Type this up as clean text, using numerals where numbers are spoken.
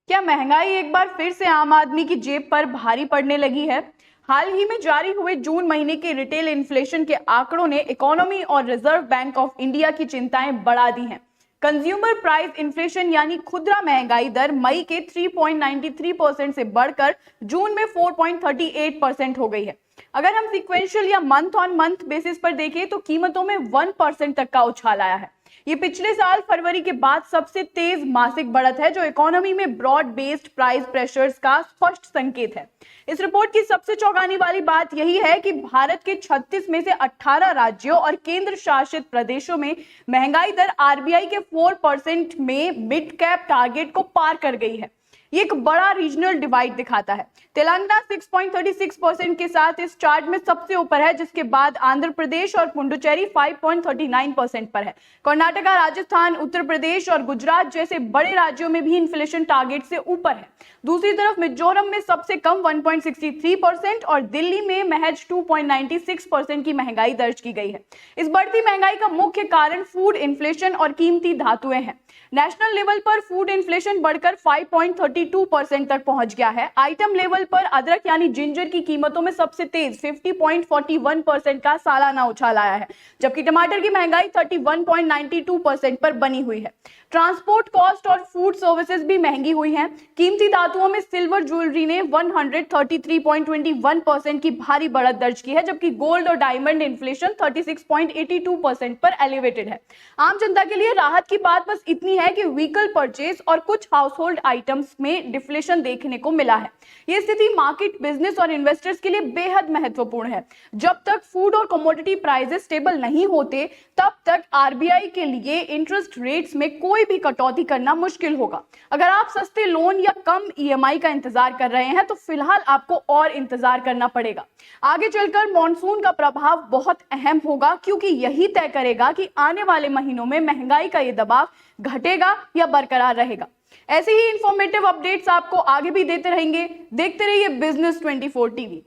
क्या महंगाई एक बार फिर से आम आदमी की जेब पर भारी पड़ने लगी है? हाल ही में जारी हुए जून महीने के रिटेल इन्फ्लेशन के आंकड़ों ने इकोनॉमी और रिजर्व बैंक ऑफ इंडिया की चिंताएं बढ़ा दी हैं। कंज्यूमर प्राइस इन्फ्लेशन यानी खुदरा महंगाई दर मई के 3.93% से बढ़कर जून में 4.38% हो गई है। अगर हम सिक्वेंशियल या मंथ ऑन मंथ बेसिस पर देखें तो कीमतों में 1% तक का उछाल आया है। ये पिछले साल फरवरी के बाद सबसे तेज मासिक बढ़त है, जो इकोनॉमी में ब्रॉड बेस्ड प्राइस प्रेशर्स का स्पष्ट संकेत है। इस रिपोर्ट की सबसे चौंकाने वाली बात यही है कि भारत के 36 में से 18 राज्यों और केंद्र शासित प्रदेशों में महंगाई दर आरबीआई के 4% में मिड कैप टारगेट को पार कर गई है। ये एक बड़ा रीजनल डिवाइड दिखाता है। तेलंगाना 6.36% के साथ इस चार्ट में सबसे ऊपर है, जिसके बाद आंध्र प्रदेश और पुडुचेरी 5.39% पर है। कर्नाटका, राजस्थान, उत्तर प्रदेश और गुजरात जैसे बड़े राज्यों में भी इन्फ्लेशन टारगेट से ऊपर है। दूसरी तरफ मिजोरम में सबसे कम 1.63% और दिल्ली में महज 2.96% की महंगाई दर्ज की गई है। इस बढ़ती महंगाई का मुख्य कारण फूड इन्फ्लेशन और कीमती धातुएं हैं। नेशनल लेवल पर फूड इन्फ्लेशन बढ़कर 5.32% तक पहुंच गया है। आइटम लेवल पर अदरक यानी जिंजर की कीमतों में सबसे तेज 50.41% का सालाना उछाल आया है, जबकि टमाटर की महंगाई 31.92% पर बनी हुई है। ट्रांसपोर्ट कॉस्ट और फूड सर्विसेज भी महंगी हुई हैं। कीमती धातुओं में सिल्वर ज्वेलरी ने 133.21% की भारी बढ़त दर्ज की है, जबकि गोल्ड और डायमंड इन्फ्लेशन 36.82% पर एलिवेटेड है। आम जनता के लिए राहत की बात बस इतनी है कि व्हीकल परचेज और कुछ हाउसहोल्ड आइटम्स में डिफ्लेशन देखने को मिला है। यह स्थिति मार्केट, बिजनेस और इन्वेस्टर्स के लिए बेहद महत्वपूर्ण है। जब तक फूड और कमोडिटी प्राइसेस स्टेबल नहीं होते, तब तक आरबीआई के लिए इंटरेस्ट रेट्स में कोई भी कटौती करना मुश्किल होगा। अगर आप सस्ते लोन या कम ईएमआई का इंतजार कर रहे हैं तो फिलहाल आपको और इंतजार करना पड़ेगा। आगे चलकर मॉनसून का प्रभाव बहुत अहम होगा, क्योंकि यही तय करेगा कि आने वाले महीनों में महंगाई का ये दबाव घटेगा या बरकरार रहेगा। ऐसे ही इंफॉर्मेटिव अपडेट्स आपको आगे भी देते रहेंगे। देखते रहिए बिजनेस 24 टीवी।